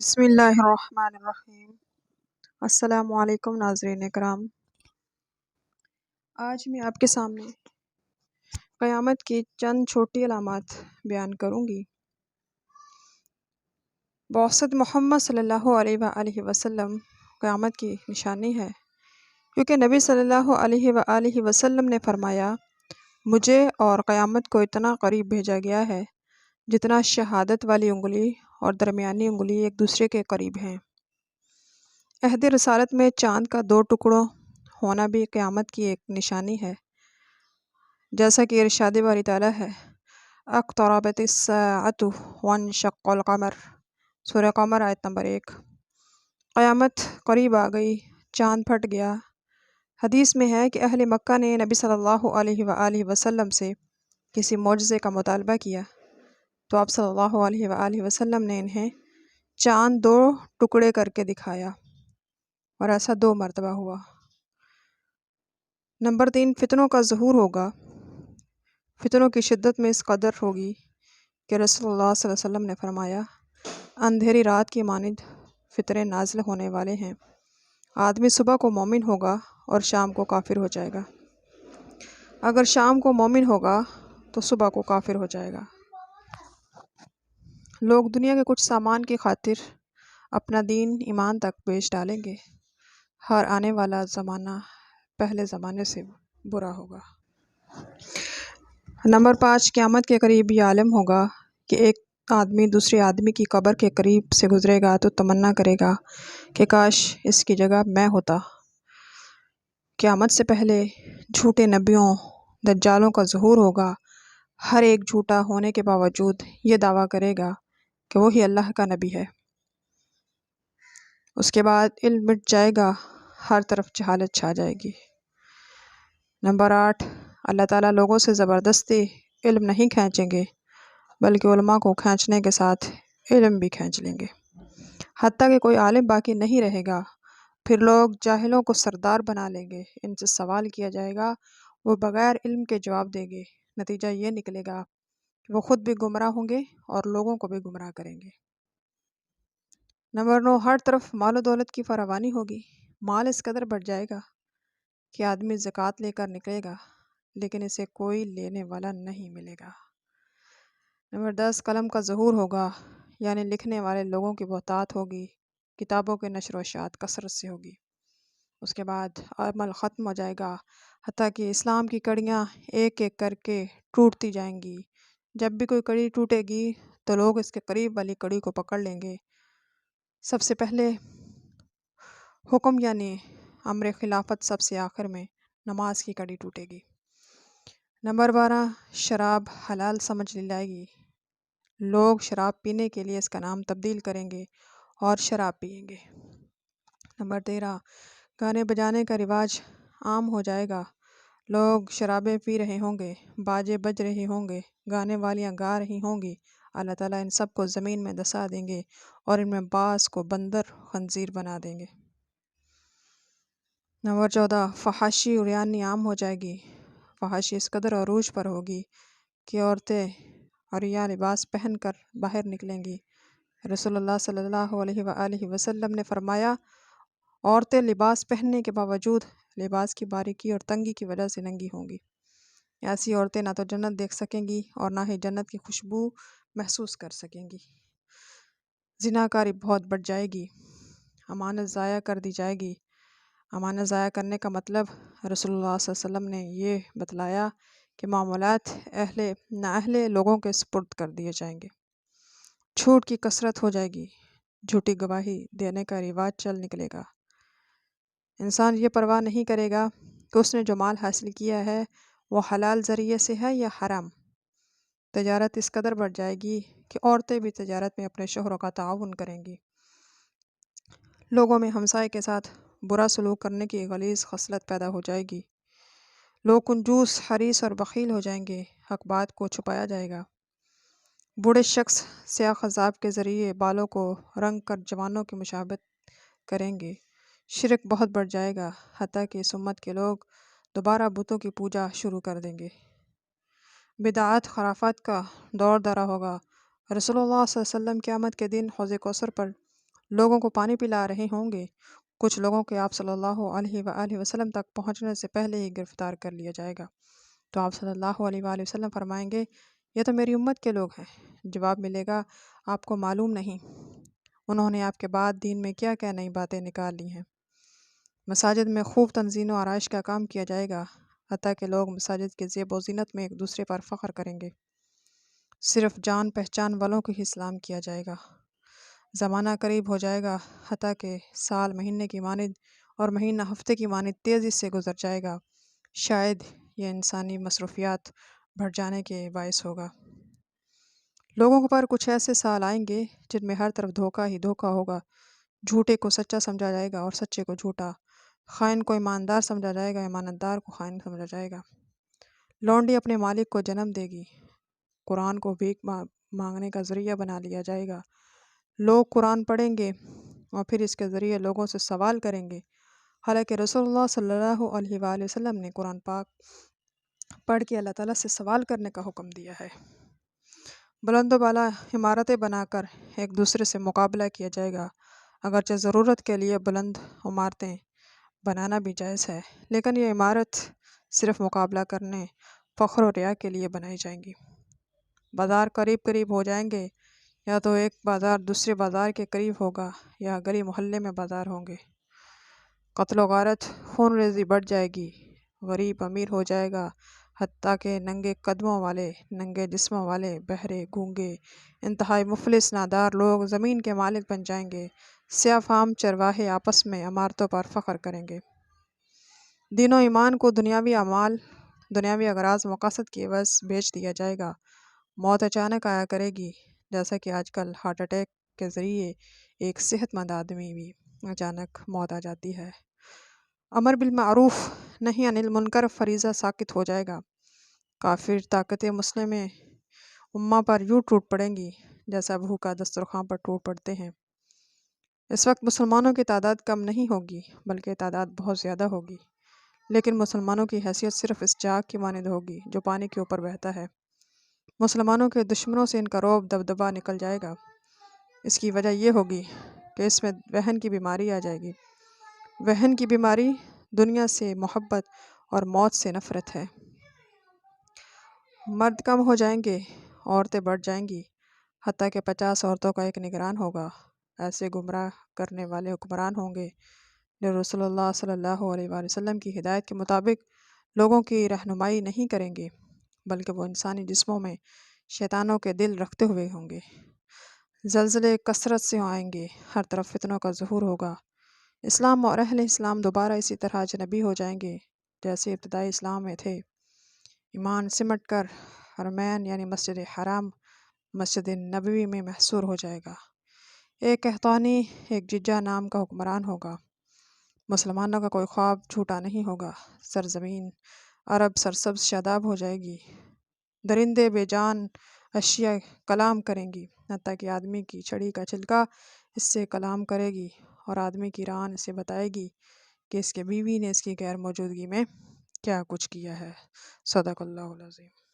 بسم اللہ الرحمن الرحیم۔ السلام علیکم ناظرین اکرام، آج میں آپ کے سامنے قیامت کی چند چھوٹی علامات بیان کروں گی۔ بعثت محمد صلی اللہ علیہ وآلہ وسلم قیامت کی نشانی ہے، کیونکہ نبی صلی اللہ علیہ وآلہ وسلم نے فرمایا، مجھے اور قیامت کو اتنا قریب بھیجا گیا ہے جتنا شہادت والی انگلی اور درمیانی انگلی ایک دوسرے کے قریب ہیں۔ عہد رسالت میں چاند کا 2 ٹکڑوں ہونا بھی قیامت کی ایک نشانی ہے، جیسا کہ ارشاد باری تعالیٰ ہے، اقتربت الساعۃ وانشق القمر، سورہ قمر آیت نمبر 1۔ قیامت قریب آ گئی، چاند پھٹ گیا۔ حدیث میں ہے کہ اہل مکہ نے نبی صلی اللہ علیہ وآلہ وسلم سے کسی معجزے کا مطالبہ کیا تو آپ صلی اللہ علیہ وآلہ وسلم نے انہیں چاند 2 ٹکڑے کر کے دکھایا، اور ایسا 2 مرتبہ ہوا۔ نمبر 3، فتنوں کا ظہور ہوگا۔ فتنوں کی شدت میں اس قدر ہوگی کہ رسول اللہ صلی اللہ علیہ وسلم نے فرمایا، اندھیری رات کی مانند فتنے نازل ہونے والے ہیں۔ آدمی صبح کو مومن ہوگا اور شام کو کافر ہو جائے گا، اگر شام کو مومن ہوگا تو صبح کو کافر ہو جائے گا۔ لوگ دنیا کے کچھ سامان کی خاطر اپنا دین ایمان تک بیچ ڈالیں گے۔ ہر آنے والا زمانہ پہلے زمانے سے برا ہوگا۔ نمبر 5، قیامت کے قریب یہ عالم ہوگا کہ ایک آدمی دوسرے آدمی کی قبر کے قریب سے گزرے گا تو تمنا کرے گا کہ کاش اس کی جگہ میں ہوتا۔ قیامت سے پہلے جھوٹے نبیوں، دجالوں کا ظہور ہوگا۔ ہر ایک جھوٹا ہونے کے باوجود یہ دعویٰ کرے گا کہ وہی اللہ کا نبی ہے۔ اس کے بعد علم مٹ جائے گا، ہر طرف جہالت چھا جائے گی۔ نمبر 8، اللہ تعالیٰ لوگوں سے زبردستی علم نہیں کھینچیں گے، بلکہ علماء کو کھینچنے کے ساتھ علم بھی کھینچ لیں گے، حتیٰ کہ کوئی عالم باقی نہیں رہے گا۔ پھر لوگ جاہلوں کو سردار بنا لیں گے، ان سے سوال کیا جائے گا، وہ بغیر علم کے جواب دیں گے۔ نتیجہ یہ نکلے گا کہ وہ خود بھی گمراہ ہوں گے اور لوگوں کو بھی گمراہ کریں گے۔ نمبر 9، ہر طرف مال و دولت کی فراوانی ہوگی۔ مال اس قدر بڑھ جائے گا کہ آدمی زکوٰۃ لے کر نکلے گا لیکن اسے کوئی لینے والا نہیں ملے گا۔ نمبر 10، قلم کا ظہور ہوگا، یعنی لکھنے والے لوگوں کی بہتات ہوگی، کتابوں کے نشر و اشاعت کثرت سے ہوگی۔ اس کے بعد عمل ختم ہو جائے گا، حتیٰ کہ اسلام کی کڑیاں ایک ایک کر کے ٹوٹتی جائیں گی۔ جب بھی کوئی کڑی ٹوٹے گی تو لوگ اس کے قریب والی کڑی کو پکڑ لیں گے۔ سب سے پہلے حکم یعنی امر خلافت، سب سے آخر میں نماز کی کڑی ٹوٹے گی۔ نمبر 12، شراب حلال سمجھ لی جائے گی۔ لوگ شراب پینے کے لیے اس کا نام تبدیل کریں گے اور شراب پئیں گے۔ نمبر 13، گانے بجانے کا رواج عام ہو جائے گا۔ لوگ شرابیں پی رہے ہوں گے، باجے بج رہے ہوں گے، گانے والیاں گا رہی ہوں گی۔ اللہ تعالیٰ ان سب کو زمین میں دسا دیں گے اور ان میں بعض کو بندر خنزیر بنا دیں گے۔ نمبر 14، فحاشی عریانی عام ہو جائے گی۔ فحاشی اس قدر عروج پر ہوگی کہ عورتیں عریاں لباس پہن کر باہر نکلیں گی۔ رسول اللہ صلی اللہ علیہ وآلہ وسلم نے فرمایا، عورتیں لباس پہننے کے باوجود لباس کی باریکی اور تنگی کی وجہ سے ننگی ہوں گی۔ ایسی عورتیں نہ تو جنت دیکھ سکیں گی اور نہ ہی جنت کی خوشبو محسوس کر سکیں گی۔ زناکاری بہت بڑھ جائے گی، امانت ضائع کر دی جائے گی۔ امانت ضائع کرنے کا مطلب رسول اللہ صلی اللہ علیہ وسلم نے یہ بتلایا کہ معاملات نااہل لوگوں کے سپرد کر دیے جائیں گے۔ جھوٹ کی کثرت ہو جائے گی، جھوٹی گواہی دینے کا رواج چل نکلے گا۔ انسان یہ پرواہ نہیں کرے گا کہ اس نے جو مال حاصل کیا ہے وہ حلال ذریعے سے ہے یا حرام۔ تجارت اس قدر بڑھ جائے گی کہ عورتیں بھی تجارت میں اپنے شوہروں کا تعاون کریں گی۔ لوگوں میں ہمسائے کے ساتھ برا سلوک کرنے کی غلیظ خصلت پیدا ہو جائے گی۔ لوگ کنجوس، حریص اور بخیل ہو جائیں گے، حق بات کو چھپایا جائے گا۔ بوڑھے شخص سیاہ خضاب کے ذریعے بالوں کو رنگ کر جوانوں کی مشابہت کریں گے۔ شرک بہت بڑھ جائے گا، حتیٰ کہ اس امت کے لوگ دوبارہ بتوں کی پوجا شروع کر دیں گے۔ بدعات، خرافات کا دور دورہ ہوگا۔ رسول اللہ صلی اللہ علیہ وسلم قیامت کے دن حوض کوثر پر لوگوں کو پانی پلا رہے ہوں گے۔ کچھ لوگوں کے آپ صلی اللہ علیہ وآلہ وسلم تک پہنچنے سے پہلے ہی گرفتار کر لیا جائے گا۔ تو آپ صلی اللہ علیہ وآلہ وسلم فرمائیں گے یہ تو میری امت کے لوگ ہیں۔ جواب ملے گا آپ کو معلوم نہیں انہوں نے آپ کے بعد دین میں کیا کیا نئی باتیں نکال لی ہیں۔ مساجد میں خوب تنظیم و آرائش کا کام کیا جائے گا، حتیٰ کہ لوگ مساجد کے زیب و زینت میں ایک دوسرے پر فخر کریں گے۔ صرف جان پہچان والوں کو ہی اسلام کیا جائے گا۔ زمانہ قریب ہو جائے گا، حتیٰ کہ سال مہینے کی مانند اور مہینہ ہفتے کی مانند تیزی سے گزر جائے گا۔ شاید یہ انسانی مصروفیات بڑھ جانے کے باعث ہوگا۔ لوگوں پر کچھ ایسے سال آئیں گے جن میں ہر طرف دھوکہ ہی دھوکہ ہوگا۔ جھوٹے کو سچا سمجھا جائے گا اور سچے کو جھوٹا، خائن کو ایماندار سمجھا جائے گا، ایماندار کو خائن سمجھا جائے گا۔ لونڈی اپنے مالک کو جنم دے گی، قرآن کو بھیک مانگنے کا ذریعہ بنا لیا جائے گا۔ لوگ قرآن پڑھیں گے اور پھر اس کے ذریعے لوگوں سے سوال کریں گے، حالانکہ رسول اللہ صلی اللہ علیہ وآلہ وسلم نے قرآن پاک پڑھ کے اللہ تعالیٰ سے سوال کرنے کا حکم دیا ہے۔ بلند و بالا عمارتیں بنا کر ایک دوسرے سے مقابلہ کیا جائے گا، اگرچہ ضرورت کے لیے بلند عمارتیں بنانا بھی جائز ہے، لیکن یہ عمارت صرف مقابلہ کرنے، فخر و ریا کے لیے بنائی جائیں گی۔ بازار قریب قریب ہو جائیں گے، یا تو ایک بازار دوسرے بازار کے قریب ہوگا یا گلی محلے میں بازار ہوں گے۔ قتل و غارت، خون ریزی بڑھ جائے گی، غریب امیر ہو جائے گا، حتیٰ کہ ننگے قدموں والے، ننگے جسموں والے، بہرے، گونگے، انتہائی مفلس نادار لوگ زمین کے مالک بن جائیں گے۔ سیاہ فام چرواہے آپس میں عمارتوں پر فخر کریں گے۔ دین و ایمان کو دنیاوی اعمال، دنیاوی اغراض مقاصد کی عوض بیچ دیا جائے گا۔ موت اچانک آیا کرے گی، جیسا کہ آج کل ہارٹ اٹیک کے ذریعے ایک صحت مند آدمی بھی اچانک موت آ جاتی ہے۔ امر بالمعروف نہی عن المنکر فریضہ ساقط ہو جائے گا۔ کافر طاقتیں مسلم امہ پر یوں ٹوٹ پڑیں گی جیسا بھوکا دسترخوان پر ٹوٹ پڑتے ہیں۔ اس وقت مسلمانوں کی تعداد کم نہیں ہوگی بلکہ تعداد بہت زیادہ ہوگی، لیکن مسلمانوں کی حیثیت صرف اس جاگ کی مانند ہوگی جو پانی کے اوپر بہتا ہے۔ مسلمانوں کے دشمنوں سے ان کا رعب دبدبا نکل جائے گا۔ اس کی وجہ یہ ہوگی کہ اس میں وہن کی بیماری آ جائے گی۔ وہن کی بیماری دنیا سے محبت اور موت سے نفرت ہے۔ مرد کم ہو جائیں گے، عورتیں بڑھ جائیں گی، حتیٰ کہ 50 عورتوں کا ایک نگران ہوگا۔ ایسے گمراہ کرنے والے حکمران ہوں گے جو رسول اللہ صلی اللہ علیہ وآلہ وسلم کی ہدایت کے مطابق لوگوں کی رہنمائی نہیں کریں گے، بلکہ وہ انسانی جسموں میں شیطانوں کے دل رکھتے ہوئے ہوں گے۔ زلزلے کثرت سے آئیں گے، ہر طرف فتنوں کا ظہور ہوگا۔ اسلام اور اہل اسلام دوبارہ اسی طرح اجنبی ہو جائیں گے جیسے ابتدائی اسلام میں تھے۔ ایمان سمٹ کر حرمین یعنی مسجد حرام مسجد نبوی میں محصور ہو جائے گا۔ ایک قحطانی، ایک ججہ نام کا حکمران ہوگا۔ مسلمانوں کا کوئی خواب جھوٹا نہیں ہوگا۔ سرزمین عرب سرسبز شاداب ہو جائے گی۔ درندے بے جان اشیاء کلام کریں گی، حتیٰ کہ آدمی کی چھڑی کا چھلکا اس سے کلام کرے گی، اور آدمی کی ران اسے بتائے گی کہ اس کے بیوی نے اس کی غیر موجودگی میں کیا کچھ کیا ہے۔ صدق اللہ العظیم۔